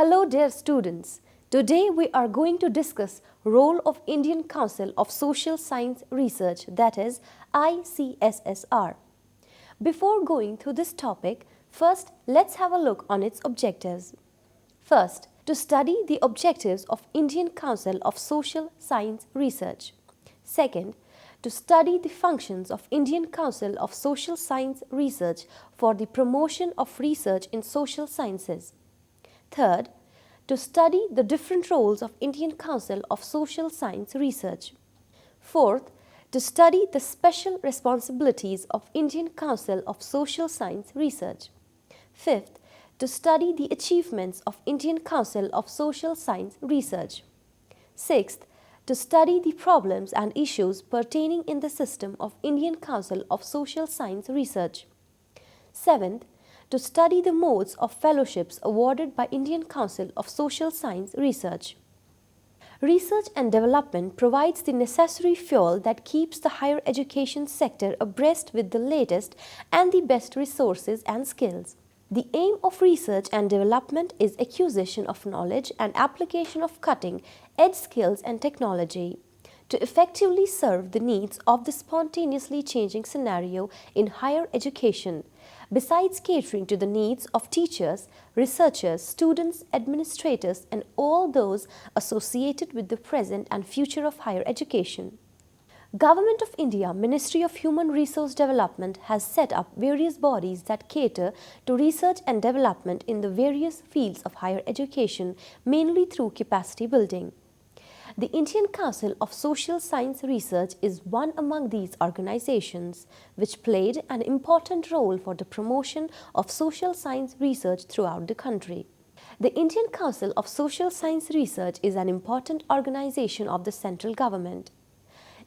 Hello dear students. Today we are going to discuss role of Indian Council of Social Science Research, that is ICSSR. Before going through this topic, first let's have a look on its objectives. First, to study the objectives of Indian Council of Social Science Research. Second, to study the functions of Indian Council of Social Science Research for the promotion of research in social sciences. Third, to study the different roles of Indian Council of Social Science Research. Fourth, to study the special responsibilities of Indian Council of Social Science Research. Fifth, to study the achievements of Indian Council of Social Science Research. Sixth, to study the problems and issues pertaining in the system of Indian Council of Social Science Research. Seventh, to study the modes of fellowships awarded by Indian Council of Social Science Research. Research and development provides the necessary fuel that keeps the higher education sector abreast with the latest and the best resources and skills. The aim of research and development is acquisition of knowledge and application of cutting-edge skills and technology to effectively serve the needs of the spontaneously changing scenario in higher education, besides catering to the needs of teachers, researchers, students, administrators, and all those associated with the present and future of higher education. Government of India, Ministry of Human Resource Development has set up various bodies that cater to research and development in the various fields of higher education, mainly through capacity building. The Indian Council of Social Science Research is one among these organizations, which played an important role for the promotion of social science research throughout the country. The Indian Council of Social Science Research is an important organization of the central government.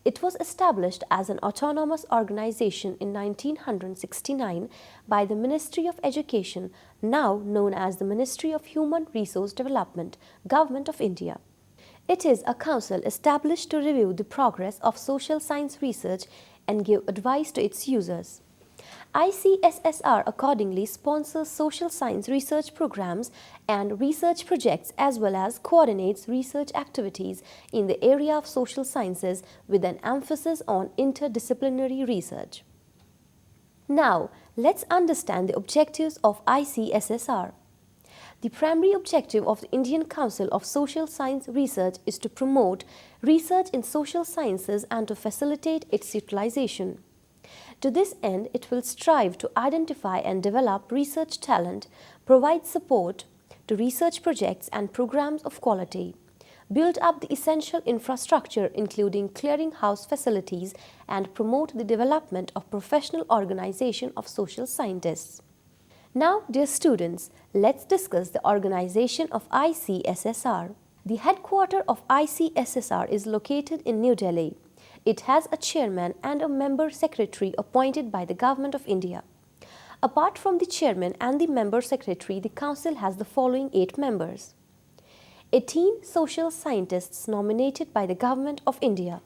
It was established as an autonomous organization in 1969 by the Ministry of Education, now known as the Ministry of Human Resource Development, Government of India. It is a council established to review the progress of social science research and give advice to its users. ICSSR accordingly sponsors social science research programs and research projects as well as coordinates research activities in the area of social sciences with an emphasis on interdisciplinary research. Now, let's understand the objectives of ICSSR. The primary objective of the Indian Council of Social Science Research is to promote research in social sciences and to facilitate its utilization. To this end, it will strive to identify and develop research talent, provide support to research projects and programs of quality, build up the essential infrastructure including clearinghouse facilities, and promote the development of professional organization of social scientists. Now, dear students, let's discuss the organization of ICSSR. The headquarters of ICSSR is located in New Delhi. It has a chairman and a member secretary appointed by the Government of India. Apart from the chairman and the member secretary, the council has the following 8 members. 18 social scientists nominated by the Government of India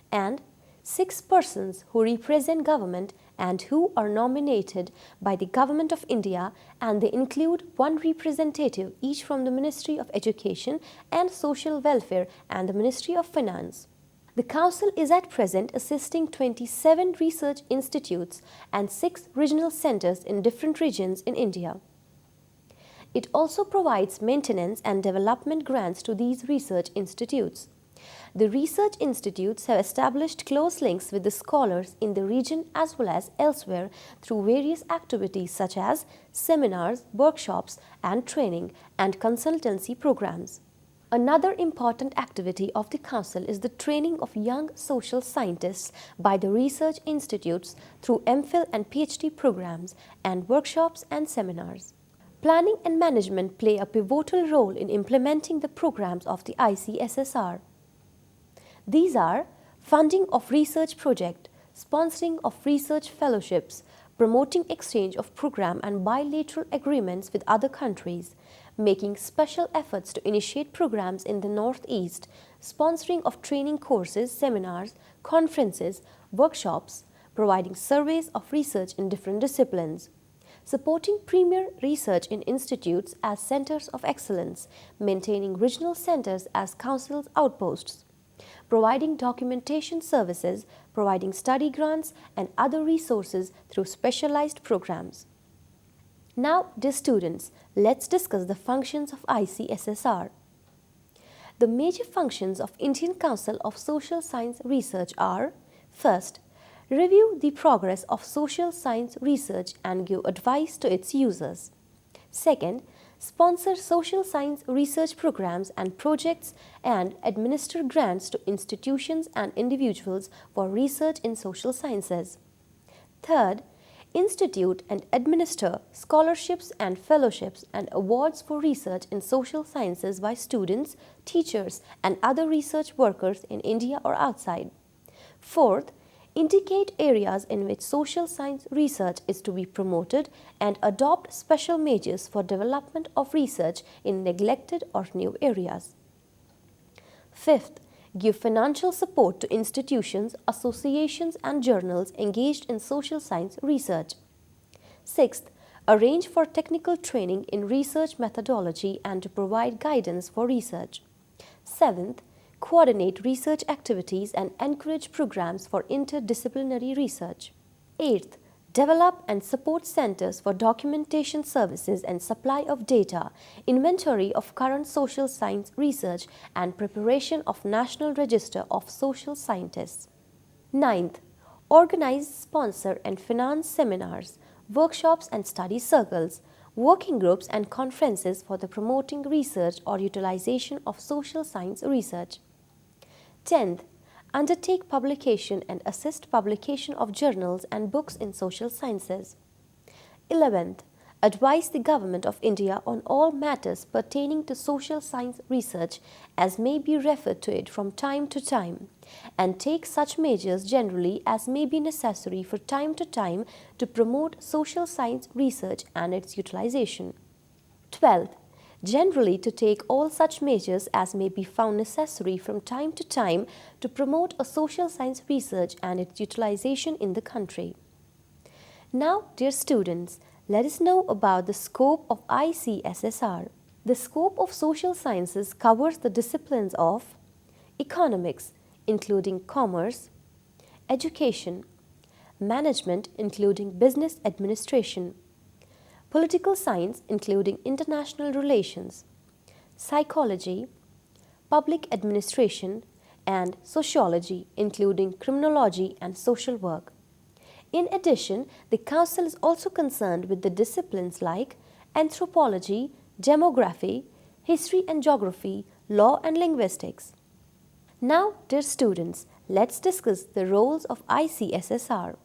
and 6 persons who represent government and who are nominated by the Government of India, and they include 1 representative each from the Ministry of Education and Social Welfare and the Ministry of Finance. The Council is at present assisting 27 research institutes and 6 regional centers in different regions in India. It also provides maintenance and development grants to these research institutes. The research institutes have established close links with the scholars in the region as well as elsewhere through various activities such as seminars, workshops, and training and consultancy programs. Another important activity of the Council is the training of young social scientists by the research institutes through MPhil and PhD programs and workshops and seminars. Planning and management play a pivotal role in implementing the programs of the ICSSR. These are funding of research project, sponsoring of research fellowships, promoting exchange of program and bilateral agreements with other countries, making special efforts to initiate programs in the Northeast, sponsoring of training courses, seminars, conferences, workshops, providing surveys of research in different disciplines, supporting premier research in institutes as centers of excellence, maintaining regional centers as council's outposts, providing documentation services, providing study grants and other resources through specialized programs. Now, dear students, let's discuss the functions of ICSSR. The major functions of Indian Council of Social Science Research are: first, review the progress of social science research and give advice to its users. Second, sponsor social science research programs and projects and administer grants to institutions and individuals for research in social sciences. Third, institute and administer scholarships and fellowships and awards for research in social sciences by students, teachers, and other research workers in India or outside. Fourth, indicate areas in which social science research is to be promoted and adopt special measures for development of research in neglected or new areas. Fifth, give financial support to institutions, associations and journals engaged in social science research. Sixth, arrange for technical training in research methodology and to provide guidance for research. Seventh, coordinate research activities and encourage programs for interdisciplinary research. Eighth, develop and support centers for documentation services and supply of data, inventory of current social science research and preparation of National Register of Social Scientists. Ninth, organize, sponsor and finance seminars, workshops and study circles, working groups and conferences for the promoting research or utilization of social science research. 10th, undertake publication and assist publication of journals and books in social sciences. 11th, advise the Government of India on all matters pertaining to social science research as may be referred to it from time to time, and take such measures generally as may be necessary for time to time to promote social science research and its utilization. 12th, generally to take all such measures as may be found necessary from time to time to promote a social science research and its utilization in the country. Now, dear students, let us know about the scope of ICSSR. The scope of social sciences covers the disciplines of economics, including commerce, education, management, including business administration, political science, including international relations, psychology, public administration, and sociology, including criminology and social work. In addition, the Council is also concerned with the disciplines like anthropology, demography, history and geography, law and linguistics. Now, dear students, let's discuss the roles of ICSSR.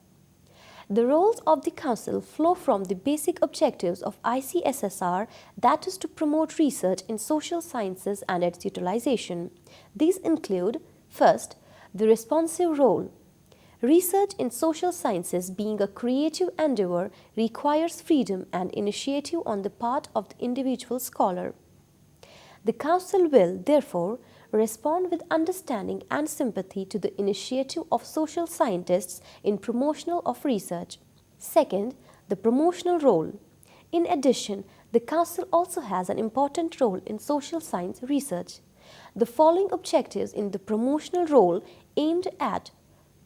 The roles of the Council flow from the basic objectives of ICSSR, that is to promote research in social sciences and its utilization. These include, first, the responsive role. Research in social sciences, being a creative endeavor, requires freedom and initiative on the part of the individual scholar. The Council will, therefore, respond with understanding and sympathy to the initiative of social scientists in promotional of research. Second, the promotional role. In addition, the Council also has an important role in social science research. The following objectives in the promotional role aimed at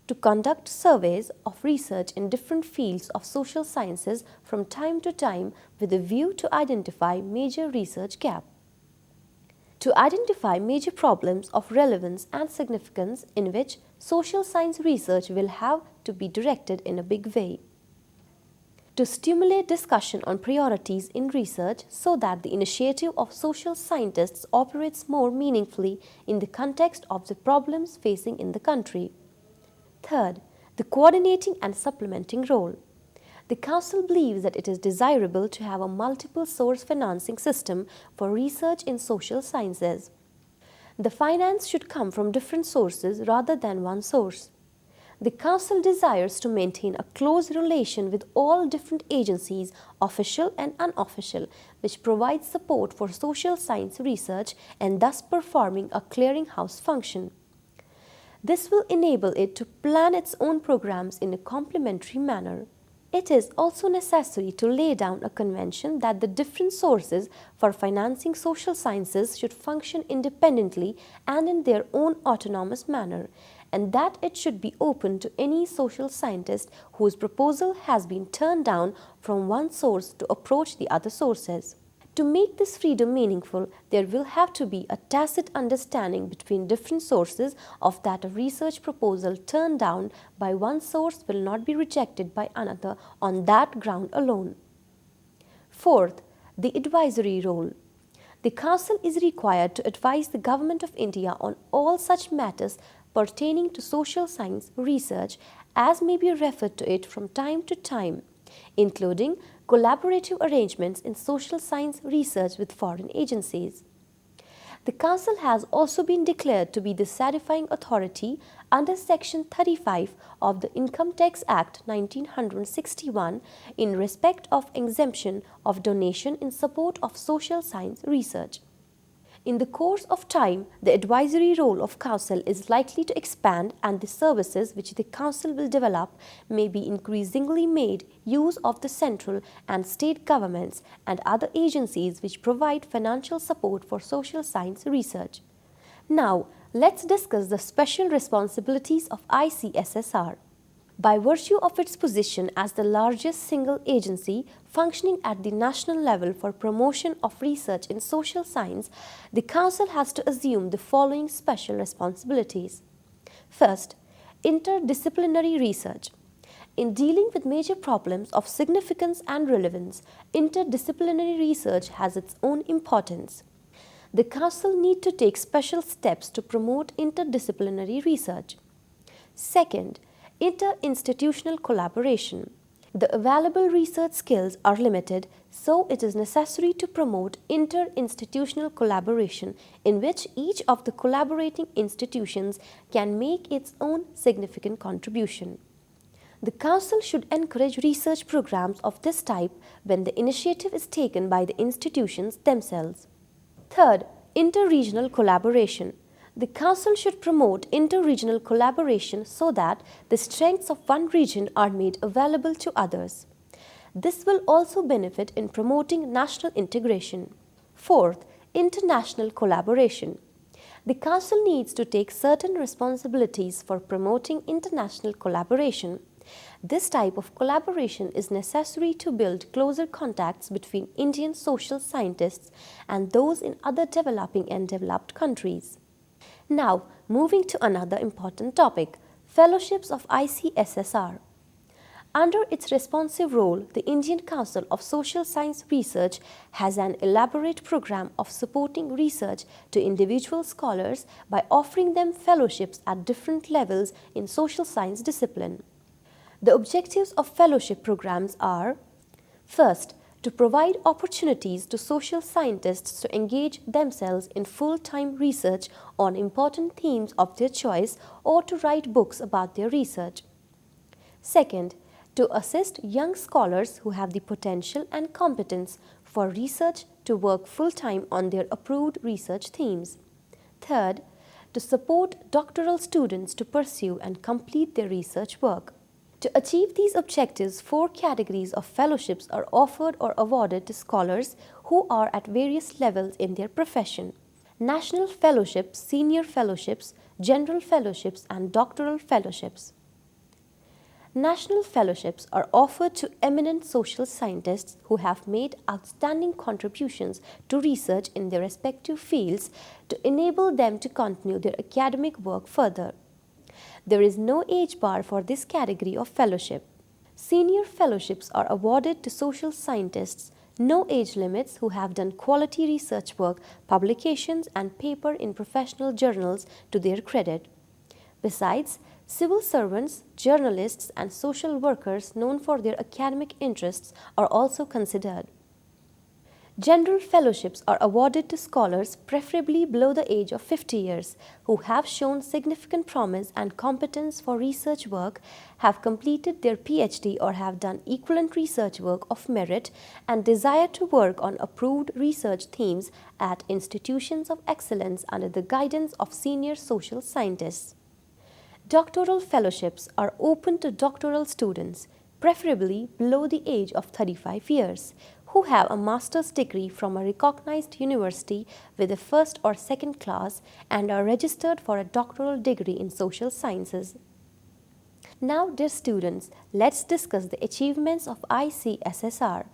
to conduct surveys of research in different fields of social sciences from time to time with a view to identify major research gaps. To identify major problems of relevance and significance in which social science research will have to be directed in a big way. To stimulate discussion on priorities in research so that the initiative of social scientists operates more meaningfully in the context of the problems facing in the country. Third, the coordinating and supplementing role. The Council believes that it is desirable to have a multiple source financing system for research in social sciences. The finance should come from different sources rather than one source. The Council desires to maintain a close relation with all different agencies, official and unofficial, which provides support for social science research and thus performing a clearinghouse function. This will enable it to plan its own programs in a complementary manner. It is also necessary to lay down a convention that the different sources for financing social sciences should function independently and in their own autonomous manner, and that it should be open to any social scientist whose proposal has been turned down from one source to approach the other sources. To make this freedom meaningful, there will have to be a tacit understanding between different sources of that a research proposal turned down by one source will not be rejected by another on that ground alone. Fourth, the advisory role. The Council is required to advise the Government of India on all such matters pertaining to social science research as may be referred to it from time to time, including collaborative arrangements in social science research with foreign agencies. The Council has also been declared to be the certifying authority under Section 35 of the Income Tax Act 1961 in respect of exemption of donation in support of social science research. In the course of time, the advisory role of Council is likely to expand and the services which the Council will develop may be increasingly made use of the central and state governments and other agencies which provide financial support for social science research. Now, let's discuss the special responsibilities of ICSSR. By virtue of its position as the largest single agency functioning at the national level for promotion of research in social science, the Council has to assume the following special responsibilities. First, interdisciplinary research. In dealing with major problems of significance and relevance, interdisciplinary research has its own importance. The Council needs to take special steps to promote interdisciplinary research. Second, interinstitutional collaboration. The available research skills are limited, so it is necessary to promote interinstitutional collaboration in which each of the collaborating institutions can make its own significant contribution. The Council should encourage research programs of this type when the initiative is taken by the institutions themselves. Third, interregional collaboration. The Council should promote inter-regional collaboration so that the strengths of one region are made available to others. This will also benefit in promoting national integration. Fourth, international collaboration. The Council needs to take certain responsibilities for promoting international collaboration. This type of collaboration is necessary to build closer contacts between Indian social scientists and those in other developing and developed countries. Now, moving to another important topic, fellowships of ICSSR. Under its responsive role, the Indian Council of Social Science Research has an elaborate program of supporting research to individual scholars by offering them fellowships at different levels in social science discipline. The objectives of fellowship programs are: first, to provide opportunities to social scientists to engage themselves in full-time research on important themes of their choice or to write books about their research. Second, to assist young scholars who have the potential and competence for research to work full-time on their approved research themes. Third, to support doctoral students to pursue and complete their research work. To achieve these objectives, 4 categories of fellowships are offered or awarded to scholars who are at various levels in their profession: National Fellowships, Senior Fellowships, General Fellowships, and Doctoral Fellowships. National fellowships are offered to eminent social scientists who have made outstanding contributions to research in their respective fields to enable them to continue their academic work further. There is no age bar for this category of fellowship. Senior fellowships are awarded to social scientists, no age limits, who have done quality research work, publications, and paper in professional journals to their credit. Besides, civil servants, journalists, and social workers known for their academic interests are also considered. General fellowships are awarded to scholars preferably below the age of 50 years who have shown significant promise and competence for research work, have completed their PhD or have done equivalent research work of merit, and desire to work on approved research themes at institutions of excellence under the guidance of senior social scientists. Doctoral fellowships are open to doctoral students, preferably below the age of 35 years, who have a master's degree from a recognized university with a first or second class and are registered for a doctoral degree in social sciences. Now, dear students, let's discuss the achievements of ICSSR.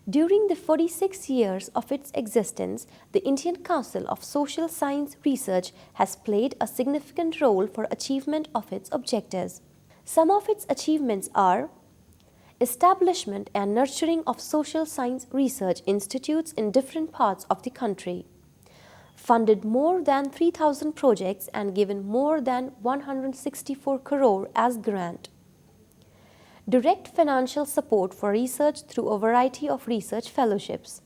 During the 46 years of its existence, the Indian Council of Social Science Research has played a significant role for achievement of its objectives. Some of its achievements are establishment and nurturing of social science research institutes in different parts of the country, funded more than 3,000 projects and given more than 164 crore as grant. Direct financial support for research through a variety of research fellowships.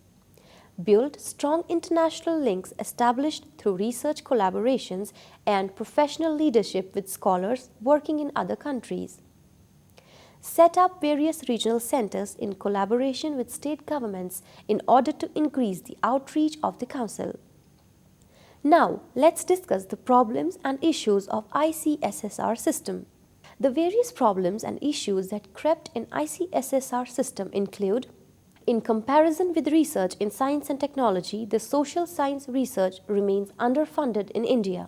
Build strong international links established through research collaborations and professional leadership with scholars working in other countries. Set up various regional centers in collaboration with state governments in order to increase the outreach of the Council. Now, let's discuss the problems and issues of ICSSR system. The various problems and issues that crept in ICSSR system include: in comparison with research in science and technology, the social science research remains underfunded in India.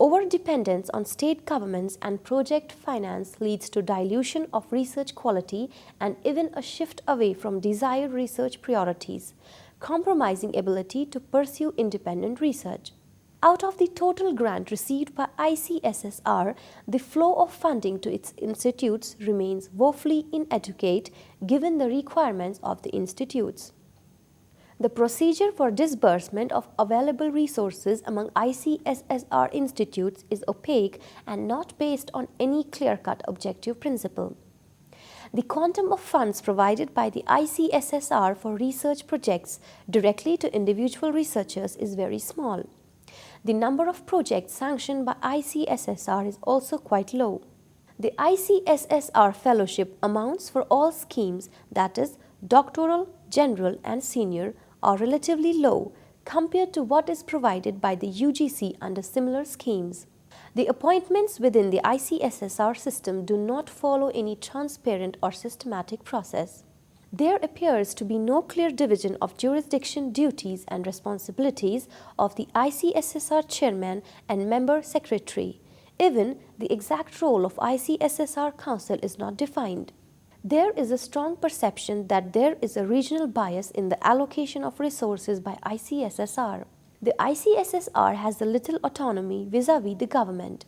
Over-dependence on state governments and project finance leads to dilution of research quality and even a shift away from desired research priorities, compromising ability to pursue independent research. Out of the total grant received by ICSSR, the flow of funding to its institutes remains woefully inadequate given the requirements of the institutes. The procedure for disbursement of available resources among ICSSR institutes is opaque and not based on any clear-cut objective principle. The quantum of funds provided by the ICSSR for research projects directly to individual researchers is very small. The number of projects sanctioned by ICSSR is also quite low. The ICSSR fellowship amounts for all schemes, that is, doctoral, general and senior, are relatively low compared to what is provided by the UGC under similar schemes. The appointments within the ICSSR system do not follow any transparent or systematic process. There appears to be no clear division of jurisdiction, duties and responsibilities of the ICSSR chairman and member secretary. Even the exact role of ICSSR council is not defined. There is a strong perception that there is a regional bias in the allocation of resources by ICSSR. The ICSSR has a little autonomy vis-à-vis the government.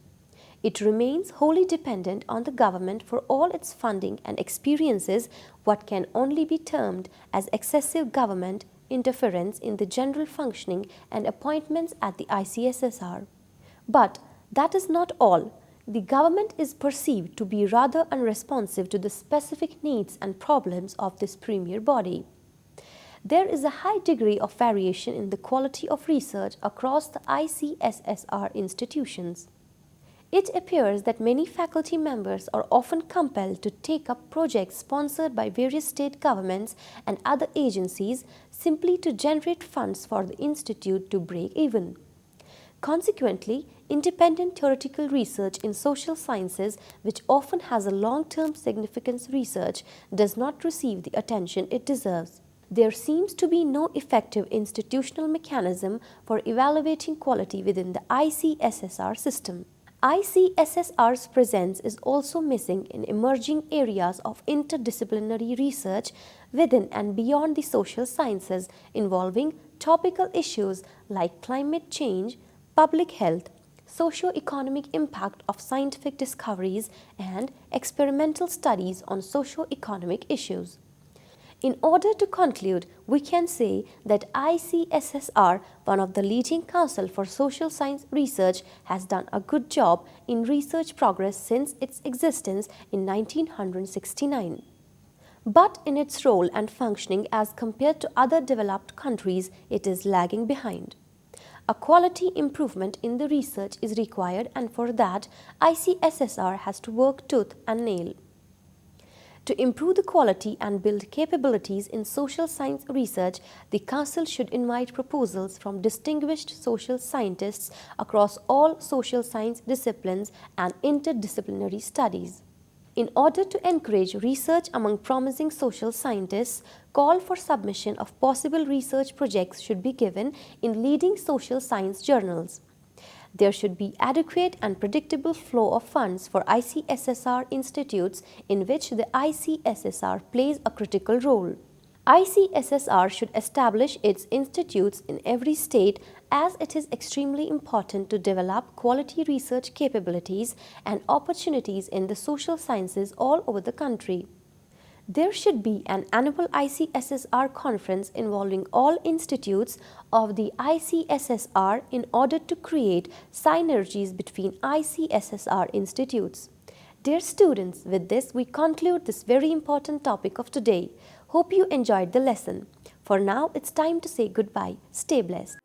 It remains wholly dependent on the government for all its funding and experiences what can only be termed as excessive government interference in the general functioning and appointments at the ICSSR. But that is not all. The government is perceived to be rather unresponsive to the specific needs and problems of this premier body. There is a high degree of variation in the quality of research across the ICSSR institutions. It appears that many faculty members are often compelled to take up projects sponsored by various state governments and other agencies simply to generate funds for the institute to break even. Consequently, independent theoretical research in social sciences, which often has a long-term significance research, does not receive the attention it deserves. There seems to be no effective institutional mechanism for evaluating quality within the ICSSR system. ICSSR's presence is also missing in emerging areas of interdisciplinary research within and beyond the social sciences involving topical issues like climate change, public health, socio-economic impact of scientific discoveries, and experimental studies on socio-economic issues. In order to conclude, we can say that ICSSR, one of the leading council for social science research, has done a good job in research progress since its existence in 1969. But in its role and functioning as compared to other developed countries, it is lagging behind. A quality improvement in the research is required, and for that, ICSSR has to work tooth and nail. To improve the quality and build capabilities in social science research, the Council should invite proposals from distinguished social scientists across all social science disciplines and interdisciplinary studies. in order to encourage research among promising social scientists, call for submission of possible research projects should be given in leading social science journals. There should be adequate and predictable flow of funds for ICSSR institutes in which the ICSSR plays a critical role. ICSSR should establish its institutes in every state as it is extremely important to develop quality research capabilities and opportunities in the social sciences all over the country. There should be an annual ICSSR conference involving all institutes of the ICSSR in order to create synergies between ICSSR institutes. Dear students, with this we conclude this very important topic of today. Hope you enjoyed the lesson. For now, it's time to say goodbye. Stay blessed.